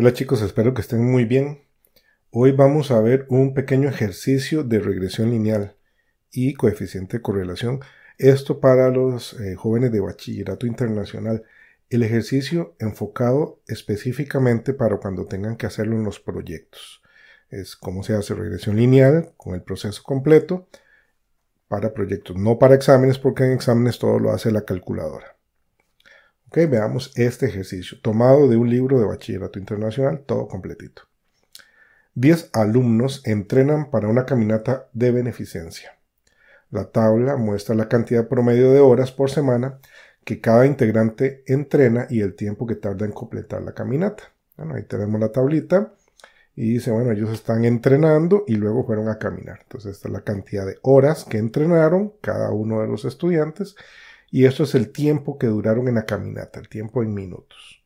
Hola chicos, espero que estén muy bien. Hoy vamos a ver un pequeño ejercicio de regresión lineal y coeficiente de correlación. Esto para los jóvenes de bachillerato internacional. El ejercicio enfocado específicamente para cuando tengan que hacerlo en los proyectos. Es cómo se hace regresión lineal con el proceso completo para proyectos, no para exámenes, porque en exámenes todo lo hace la calculadora. Ok, veamos este ejercicio, tomado de un libro de bachillerato internacional, todo completito. 10 alumnos entrenan para una caminata de beneficencia. La tabla muestra la cantidad promedio de horas por semana que cada integrante entrena y el tiempo que tarda en completar la caminata. Bueno, ahí tenemos la tablita y dice, bueno, ellos están entrenando y luego fueron a caminar. Entonces esta es la cantidad de horas que entrenaron cada uno de los estudiantes y esto es el tiempo que duraron en la caminata, el tiempo en minutos.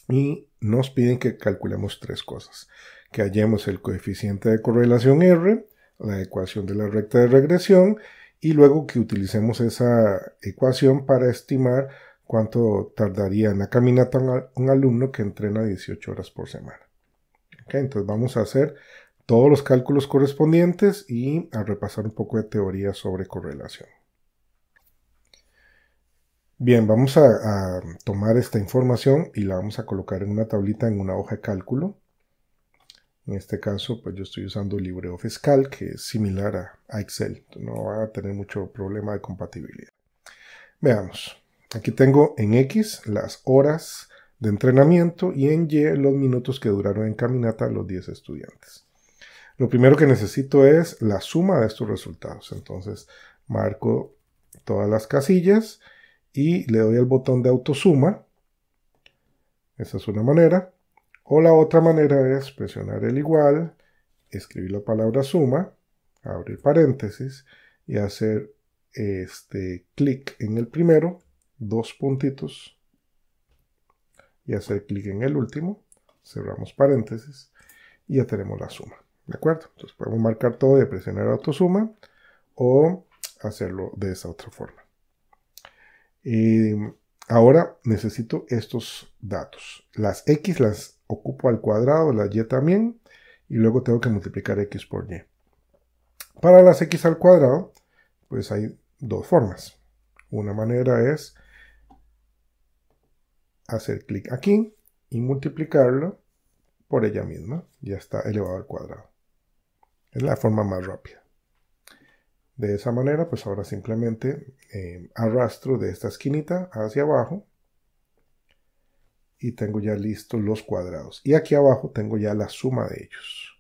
Y nos piden que calculemos tres cosas. Que hallemos el coeficiente de correlación R, la ecuación de la recta de regresión, y luego que utilicemos esa ecuación para estimar cuánto tardaría en la caminata un alumno que entrena 18 horas por semana. Okay, entonces vamos a hacer todos los cálculos correspondientes y a repasar un poco de teoría sobre correlación. Bien, vamos a tomar esta información y la vamos a colocar en una tablita en una hoja de cálculo. En este caso, pues yo estoy usando LibreOffice Calc, que es similar a Excel. No va a tener mucho problema de compatibilidad. Veamos. Aquí tengo en X las horas de entrenamiento y en Y los minutos que duraron en caminata los 10 estudiantes. Lo primero que necesito es la suma de estos resultados. Entonces, marco todas las casillas y le doy al botón de autosuma. Esa es una manera. O la otra manera es presionar el igual, escribir la palabra suma, abrir paréntesis y hacer clic en el primero, dos puntitos, y hacer clic en el último, cerramos paréntesis y ya tenemos la suma. ¿De acuerdo? Entonces podemos marcar todo y presionar autosuma o hacerlo de esa otra forma. Ahora necesito estos datos. Las X las ocupo al cuadrado, las Y también, y luego tengo que multiplicar X por Y. Para las X al cuadrado, pues hay dos formas. Una manera es hacer clic aquí y multiplicarlo por ella misma. Ya está elevado al cuadrado. Es la forma más rápida. De esa manera, pues ahora simplemente arrastro de esta esquinita hacia abajo y tengo ya listos los cuadrados. Y aquí abajo tengo ya la suma de ellos.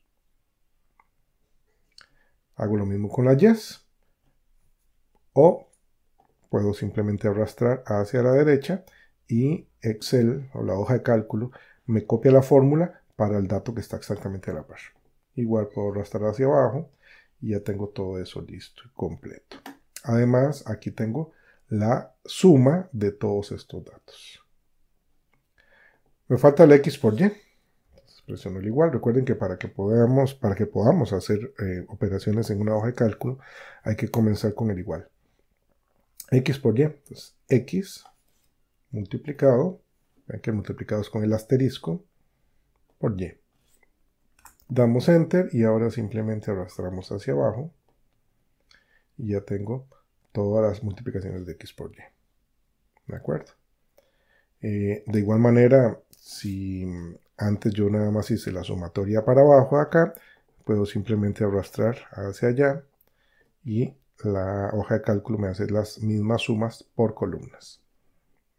Hago lo mismo con las Y's. O puedo simplemente arrastrar hacia la derecha y Excel o la hoja de cálculo me copia la fórmula para el dato que está exactamente a la par. Igual puedo arrastrar hacia abajo y ya tengo todo eso listo y completo. Además, aquí tengo la suma de todos estos datos. Me falta el X por Y. Presiono el igual. Recuerden que para que podamos hacer operaciones en una hoja de cálculo, hay que comenzar con el igual. X por Y. Entonces, X multiplicado, ven que multiplicado es con el asterisco, por Y. Damos Enter y ahora simplemente arrastramos hacia abajo y ya tengo todas las multiplicaciones de X por Y. ¿De acuerdo? De igual manera, si antes yo nada más hice la sumatoria para abajo acá, puedo simplemente arrastrar hacia allá y la hoja de cálculo me hace las mismas sumas por columnas.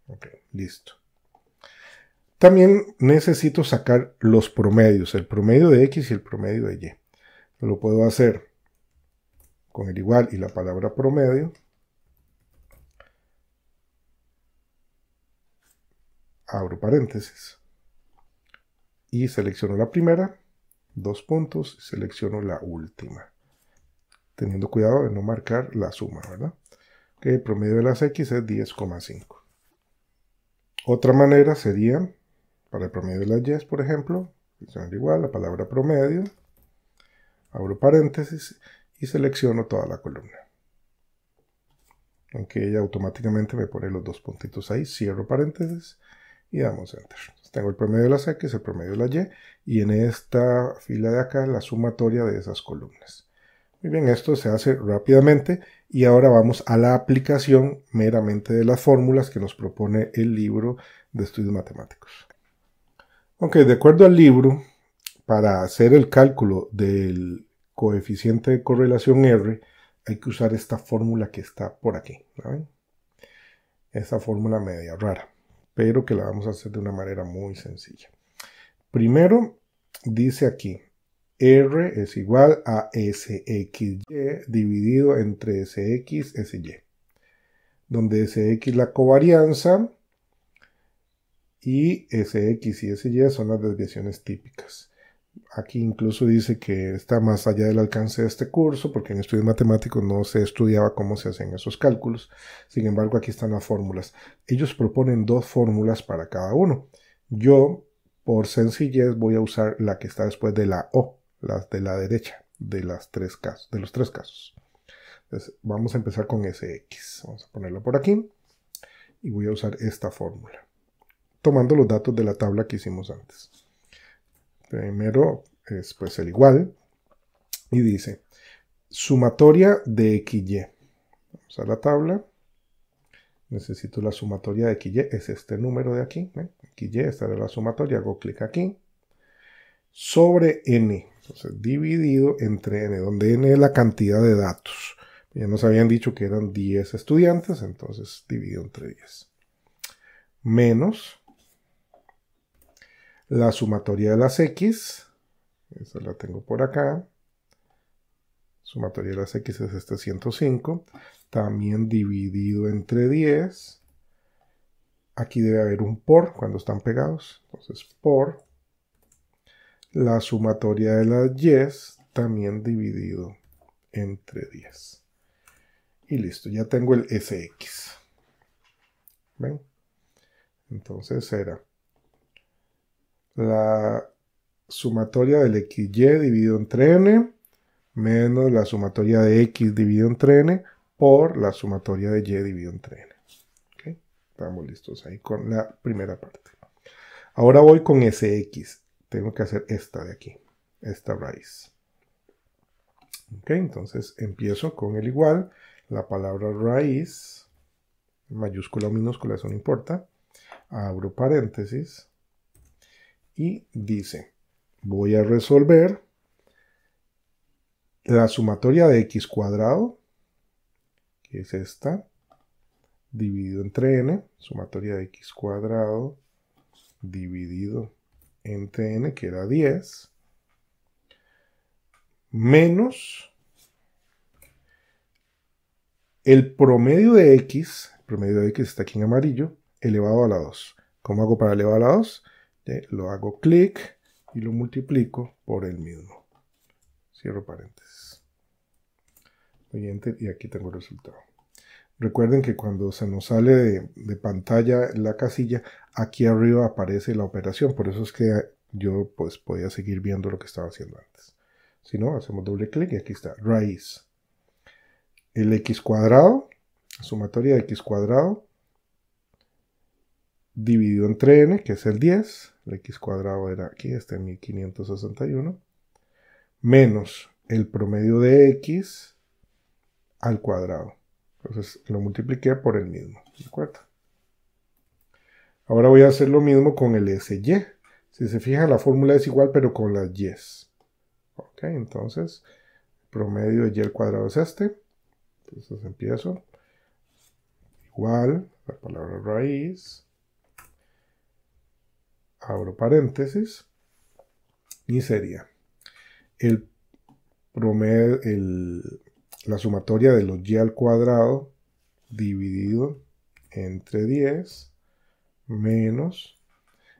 Ok, listo. También necesito sacar los promedios, el promedio de X y el promedio de Y. Lo puedo hacer con el igual y la palabra promedio. Abro paréntesis. Y selecciono la primera, dos puntos, y selecciono la última. Teniendo cuidado de no marcar la suma, ¿verdad? Ok, el promedio de las X es 10,5. Otra manera sería, para el promedio de las Y, por ejemplo, seleccionar igual la palabra promedio, abro paréntesis y selecciono toda la columna. Aunque ella automáticamente me pone los dos puntitos ahí, cierro paréntesis y damos Enter. tengo el promedio de las X, el promedio de la Y, y en esta fila de acá la sumatoria de esas columnas. Muy bien, esto se hace rápidamente y ahora vamos a la aplicación meramente de las fórmulas que nos propone el libro de estudios matemáticos. Ok, de acuerdo al libro, para hacer el cálculo del coeficiente de correlación R, hay que usar esta fórmula que está por aquí, ¿saben? Esta fórmula media rara, pero que la vamos a hacer de una manera muy sencilla. Primero, dice aquí, R es igual a SXY dividido entre SX, SY, donde SX es la covarianza y SX y SY son las desviaciones típicas. Aquí incluso dice que está más allá del alcance de este curso, porque en estudios matemáticos no se estudiaba cómo se hacen esos cálculos. Sin embargo, aquí están las fórmulas. Ellos proponen 2 fórmulas para cada uno. Yo, por sencillez, voy a usar la que está después de la O, las de la derecha, de los 3 casos. Entonces, vamos a empezar con SX. Vamos a ponerla por aquí y voy a usar esta fórmula, tomando los datos de la tabla que hicimos antes. Primero es pues el igual y dice sumatoria de XY. Vamos a la tabla. Necesito la sumatoria de XY, es este número de aquí. XY, esta era la sumatoria, hago clic aquí. Sobre N, entonces dividido entre N, donde N es la cantidad de datos. Ya nos habían dicho que eran 10 estudiantes, entonces dividido entre 10. Menos la sumatoria de las X, esa la tengo por acá. Sumatoria de las X es este 105. También dividido entre 10. Aquí debe haber un por cuando están pegados. Entonces, por la sumatoria de las Y también dividido entre 10. Y listo, ya tengo el SX. ¿Ven? Entonces era la sumatoria del XY dividido entre N menos la sumatoria de X dividido entre N por la sumatoria de Y dividido entre N. ¿Okay? Estamos listos ahí con la primera parte. Ahora voy con SX. Tengo que hacer esta de aquí, esta raíz. ¿Okay? Entonces empiezo con el igual, la palabra raíz, mayúscula o minúscula, eso no importa. Abro paréntesis y dice, voy a resolver la sumatoria de x cuadrado, que es esta, dividido entre n, sumatoria de x cuadrado dividido entre n, que era 10, menos el promedio de x está aquí en amarillo, elevado a la 2. ¿Cómo hago para elevar a la 2? Lo hago clic y lo multiplico por el mismo. Cierro paréntesis. Doy enter y aquí tengo el resultado. Recuerden que cuando se nos sale de pantalla la casilla, aquí arriba aparece la operación. Por eso es que yo pues podía seguir viendo lo que estaba haciendo antes. Si no, hacemos doble clic y aquí está, raíz. El x cuadrado, la sumatoria de x cuadrado, dividido entre n, que es el 10. El x cuadrado era aquí, este es 1561. Menos el promedio de x al cuadrado. Entonces lo multipliqué por el mismo, ¿de acuerdo? Ahora voy a hacer lo mismo con el SY. Si se fijan, la fórmula es igual, pero con las Y's. Ok, entonces, promedio de Y al cuadrado es este. Entonces empiezo. Igual, la palabra raíz. Abro paréntesis. Y sería el promedio, la sumatoria de los Y al cuadrado dividido entre 10 menos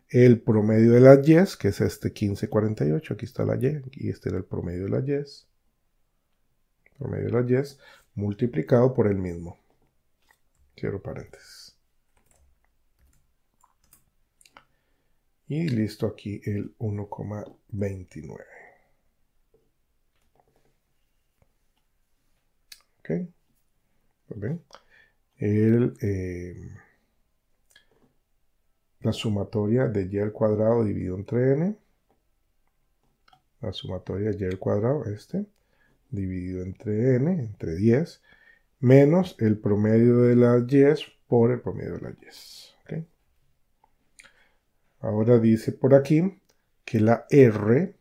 el promedio de las Y, que es este 1548, aquí está la Y, y este era el promedio de las Y, promedio de las Y, multiplicado por el mismo. Cierro paréntesis. Y listo aquí el 1,29. Ok. ¿Ven? la sumatoria de y al cuadrado dividido entre n, la sumatoria de y al cuadrado, dividido entre n, entre 10, menos el promedio de las y por el promedio de las y. ¿Okay? Ahora dice por aquí que la r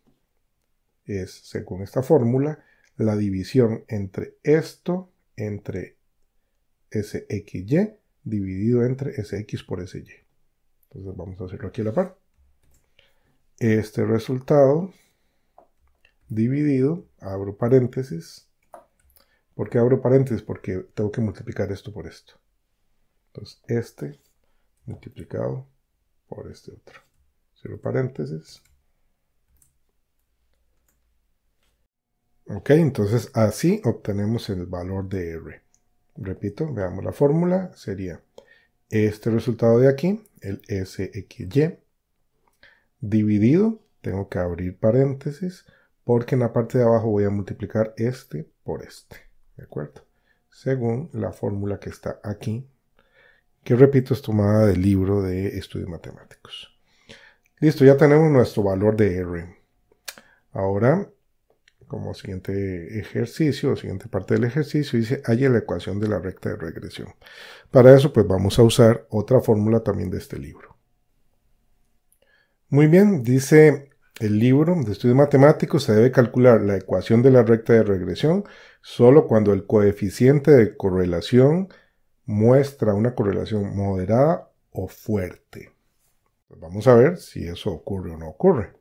es, según esta fórmula, la división entre esto, entre SXY, dividido entre SX por SY. Entonces vamos a hacerlo aquí a la par. Este resultado dividido, abro paréntesis. ¿Por qué abro paréntesis? Porque tengo que multiplicar esto por esto. Entonces este multiplicado por este otro. Cierro paréntesis. Ok, entonces así obtenemos el valor de R. Repito, veamos la fórmula. Sería este resultado de aquí, el SXY, dividido, tengo que abrir paréntesis, porque en la parte de abajo voy a multiplicar este por este. ¿De acuerdo? Según la fórmula que está aquí, que repito es tomada del libro de estudios matemáticos. Listo, ya tenemos nuestro valor de R. Ahora, como siguiente ejercicio, siguiente parte del ejercicio, dice, halla la ecuación de la recta de regresión. Para eso, pues vamos a usar otra fórmula también de este libro. Muy bien, dice el libro de estudios matemáticos, se debe calcular la ecuación de la recta de regresión solo cuando el coeficiente de correlación muestra una correlación moderada o fuerte. Pues vamos a ver si eso ocurre o no ocurre.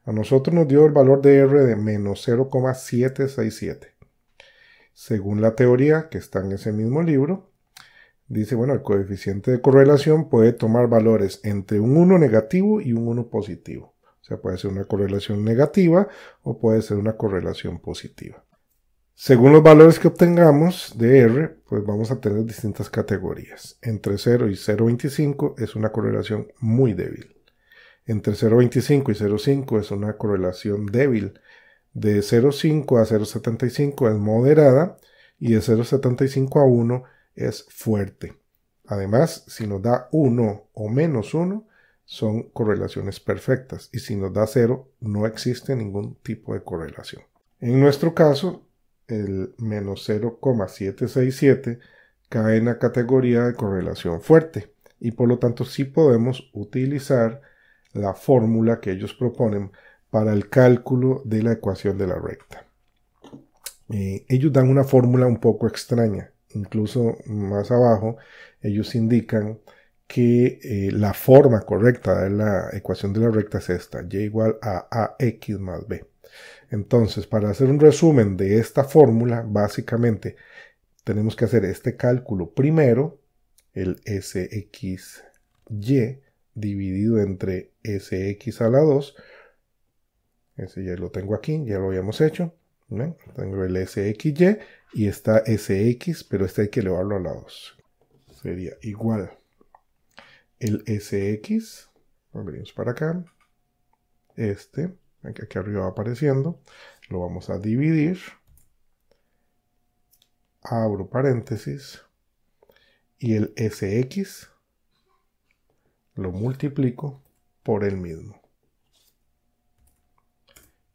A nosotros nos dio el valor de R de menos 0,767. Según la teoría que está en ese mismo libro, dice, bueno, el coeficiente de correlación puede tomar valores entre un 1 negativo y un 1 positivo. O sea, puede ser una correlación negativa o puede ser una correlación positiva. Según los valores que obtengamos de R, pues vamos a tener distintas categorías. Entre 0 y 0,25 es una correlación muy débil. Entre 0,25 y 0,5 es una correlación débil. De 0,5 a 0,75 es moderada y de 0,75 a 1 es fuerte. Además, si nos da 1 o menos 1, son correlaciones perfectas. Y si nos da 0, no existe ningún tipo de correlación. En nuestro caso, el menos 0,767 cae en la categoría de correlación fuerte. Y por lo tanto, sí podemos utilizar la fórmula que ellos proponen para el cálculo de la ecuación de la recta. Ellos dan una fórmula un poco extraña. Incluso más abajo, ellos indican que la forma correcta de la ecuación de la recta es esta, y igual a ax más b. Entonces, para hacer un resumen de esta fórmula, básicamente tenemos que hacer este cálculo primero, el SXY dividido entre SX a la 2. Ese ya lo tengo aquí, ya lo habíamos hecho. ¿Ven? Tengo el SXY y está SX, pero este hay que elevarlo a la 2. Sería igual el SX, venimos para acá, aquí arriba va apareciendo, lo vamos a dividir, abro paréntesis, y el SX lo multiplico por el mismo.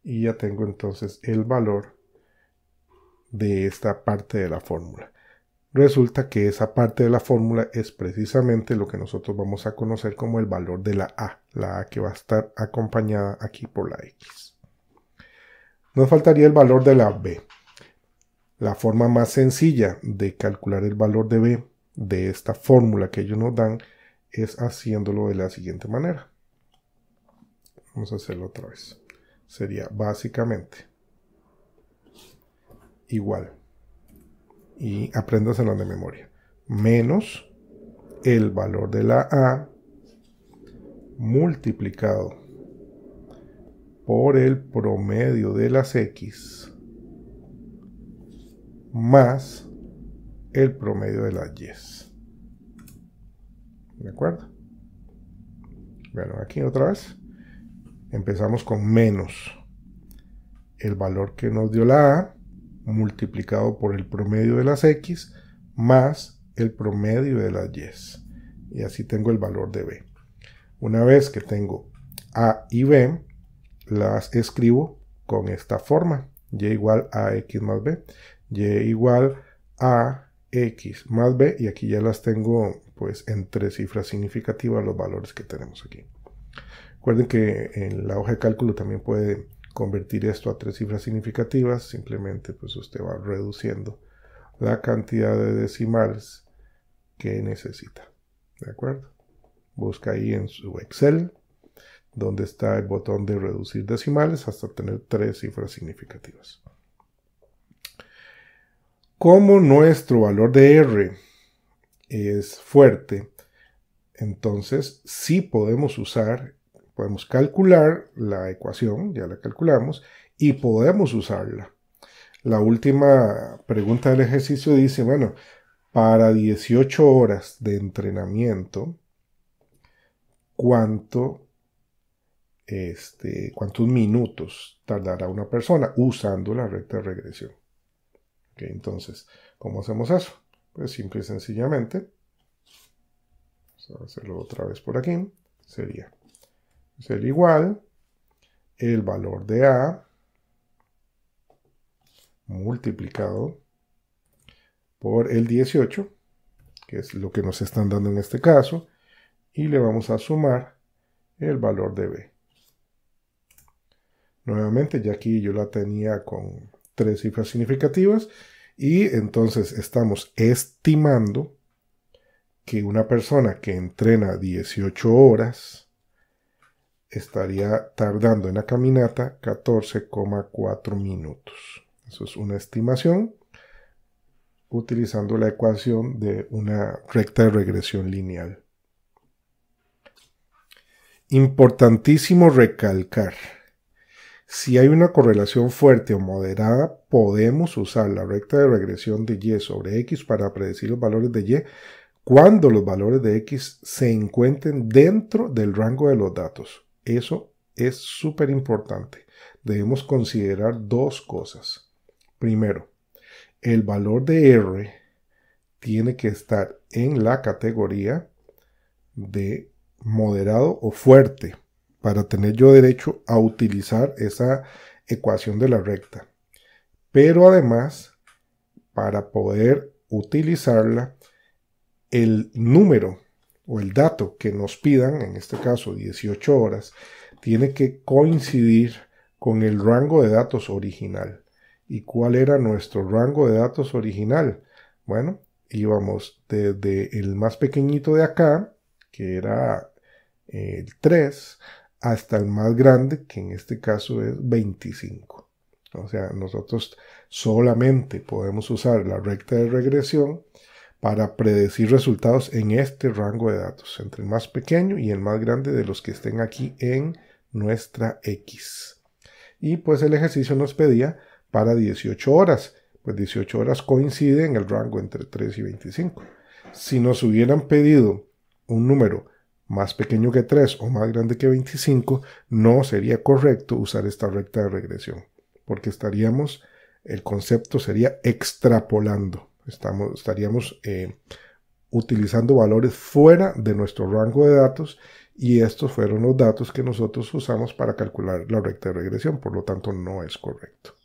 Y ya tengo entonces el valor de esta parte de la fórmula. Resulta que esa parte de la fórmula es precisamente lo que nosotros vamos a conocer como el valor de la A que va a estar acompañada aquí por la X. Nos faltaría el valor de la B. La forma más sencilla de calcular el valor de B de esta fórmula que ellos nos dan es haciéndolo de la siguiente manera. Vamos a hacerlo otra vez. Sería básicamente igual, y apréndaselo de memoria, menos el valor de la A multiplicado por el promedio de las X más el promedio de las Y. ¿De acuerdo? Bueno, aquí otra vez empezamos con menos el valor que nos dio la A multiplicado por el promedio de las X más el promedio de las Y. Y así tengo el valor de B. Una vez que tengo A y B, las escribo con esta forma. Y igual a X más B. Y igual a X más B. Y aquí ya las tengo pues en 3 cifras significativas los valores que tenemos aquí. Recuerden que en la hoja de cálculo también puede convertir esto a 3 cifras significativas. Simplemente pues usted va reduciendo la cantidad de decimales que necesita. ¿De acuerdo? Busca ahí en su Excel donde está el botón de reducir decimales hasta tener 3 cifras significativas. Como nuestro valor de R es fuerte, entonces sí podemos calcular la ecuación, ya la calculamos, y podemos usarla. La última pregunta del ejercicio dice, bueno, para 18 horas de entrenamiento, ¿cuántos minutos tardará una persona usando la recta de regresión? Okay, entonces, ¿cómo hacemos eso? Pues simple y sencillamente, vamos a hacerlo otra vez por aquí, sería igual el valor de A multiplicado por el 18, que es lo que nos están dando en este caso, y le vamos a sumar el valor de B. Nuevamente, ya aquí yo la tenía con 3 cifras significativas, y entonces estamos estimando que una persona que entrena 18 horas estaría tardando en la caminata 14,4 minutos. Eso es una estimación utilizando la ecuación de una recta de regresión lineal. Importantísimo recalcar, si hay una correlación fuerte o moderada, podemos usar la recta de regresión de Y sobre X para predecir los valores de Y cuando los valores de X se encuentren dentro del rango de los datos. Eso es súper importante. Debemos considerar 2 cosas. Primero, el valor de R tiene que estar en la categoría de moderado o fuerte para tener yo derecho a utilizar esa ecuación de la recta. Pero además, para poder utilizarla, el número o el dato que nos pidan, en este caso 18 horas, tiene que coincidir con el rango de datos original. ¿Y cuál era nuestro rango de datos original? Bueno, íbamos desde el más pequeñito de acá, que era el 3, hasta el más grande, que en este caso es 25. O sea, nosotros solamente podemos usar la recta de regresión para predecir resultados en este rango de datos, entre el más pequeño y el más grande de los que estén aquí en nuestra X. Y pues el ejercicio nos pedía para 18 horas. Pues 18 horas coincide en el rango entre 3 y 25. Si nos hubieran pedido un número más pequeño que 3 o más grande que 25, no sería correcto usar esta recta de regresión, porque el concepto sería extrapolando. Estaríamos utilizando valores fuera de nuestro rango de datos, y estos fueron los datos que nosotros usamos para calcular la recta de regresión, por lo tanto no es correcto.